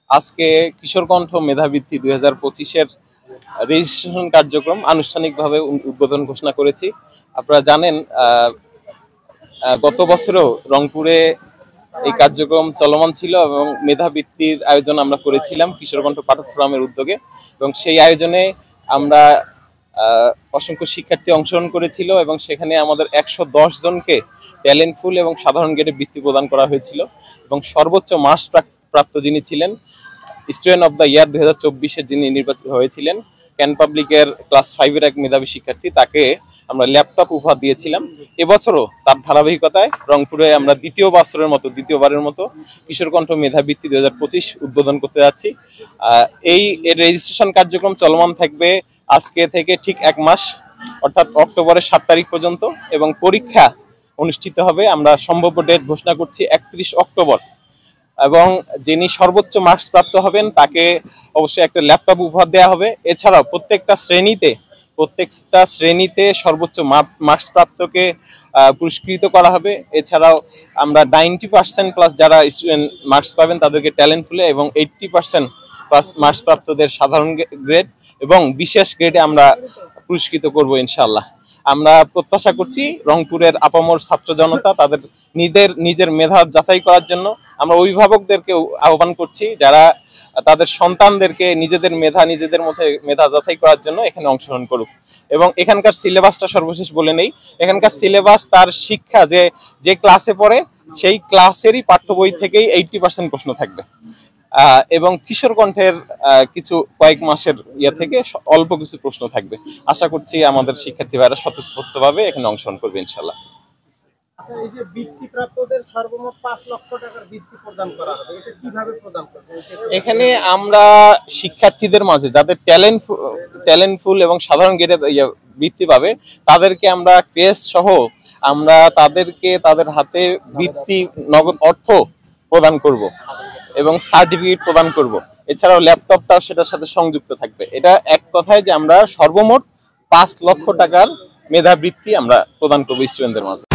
আজকে কিশোর কণ্ঠ মেধাবৃত্তি 2025-এর রেজিস্ট্রেশন কার্যক্রম আনুষ্ঠানিকভাবে উদ্বোধন ঘোষণা করেছি। আপনারা জানেন গত বছরও রংপুরে এই কার্যক্রম চলমান ছিল এবং মেধাবৃত্তির আয়োজন আমরা করেছিলাম কিশোর কণ্ঠ পাঠক ফোরামের উদ্যোগে, এবং সেই আয়োজনে আমরা অসংখ্য শিক্ষার্থী অংশগ্রহণ করেছিল এবং সেখানে আমাদের 110 জনকে ট্যালেন্টফুল এবং সাধারণ গ্রেডে বৃত্তি প্রদান করা হয়েছিল। এবং সর্বোচ্চ মার্কস প্রাপ্ত যিনি ছিলেন, স্টুডেন্ট অফ দ্য ইয়ার 2024-এর যিনি নির্বাচিত হয়েছিলেন, ক্যান পাবলিকের ক্লাস 5-এর এক মেধাবী শিক্ষার্থী, তাকে আমরা ল্যাপটপ উপহার দিয়েছিলাম। এবছরও তার ধারাবাহিকতায় রংপুরে আমরা দ্বিতীয়বারের মতো কিশোর কণ্ঠ মেধাবৃত্তি 2025 উদ্বোধন করতে যাচ্ছি। এই রেজিস্ট্রেশন কার্যক্রম চলমান থাকবে আজকে থেকে ঠিক 1 মাস, অর্থাৎ অক্টোবরের 7 তারিখ পর্যন্ত, এবং পরীক্ষা অনুষ্ঠিত হবে, আমরা সম্ভাব্য ডেট ঘোষণা করছি 31 অক্টোবর। এবং যিনি সর্বোচ্চ মার্কস প্রাপ্ত হবেন তাকে অবশ্যই একটা ল্যাপটপ উপহার দেওয়া হবে। এছাড়াও প্রত্যেকটা শ্রেণীতে সর্বোচ্চ মার্কস প্রাপ্তকে পুরস্কৃত করা হবে। এছাড়াও আমরা 90% প্লাস যারা স্টুডেন্ট মার্কস পাবেন তাদেরকে ট্যালেন্টফুলে, এবং 80% প্লাস মার্কস প্রাপ্তদের সাধারণ গ্রেড এবং বিশেষ গ্রেডে আমরা পুরস্কৃত করব ইনশাআল্লাহ। আমরা প্রত্যাশা করছি রংপুরের আপামর ছাত্র জনতা তাদের নিজের মেধা যাচাই করার জন্য, আমরা অভিভাবকদেরকে আহ্বান করছি যারা তাদের সন্তানদেরকে নিজেদের মধ্যে মেধা যাচাই করার জন্য এখানে অংশগ্রহণ করুক। এবং এখানকার সিলেবাসটা সর্বশেষ বলে নেই, এখানকার সিলেবাস তার শিক্ষা যে ক্লাসে পড়ে সেই ক্লাসেরই পাঠ্য বই থেকেই 80% প্রশ্ন থাকবে, এবং কিশোর কণ্ঠের কয়েক মাসের থেকে অল্প কিছু প্রশ্ন থাকবে। আশা করছি আমাদের শিক্ষার্থী ভাইরা স্বতঃস্ফূর্তভাবে এখানে অংশগ্রহণ করবে ইনশাআল্লাহ। এই যে বৃত্তিপ্রাপ্তদের সর্বমোট 5 লক্ষ টাকার বৃত্তি প্রদান করা হবে, এটা কিভাবে প্রদান করবে? এখানে আমরা শিক্ষার্থীদের মাঝে যাদের ট্যালেন্টফুল এবং সাধারণ গ্রেডে বৃত্তি পাবে তাদেরকে আমরা ক্রেস্ট সহ আমরা তাদের হাতে বৃত্তি নগদ অর্থ প্রদান করব এবং সার্টিফিকেট প্রদান করব। এছাড়াও ল্যাপটপটা সেটার সাথে সংযুক্ত থাকবে। এটা এক কথায় যে আমরা সর্বমোট 5 লক্ষ টাকার মেধাবৃত্তি আমরা প্রদান করবো স্টুডেন্টদের মাঝে।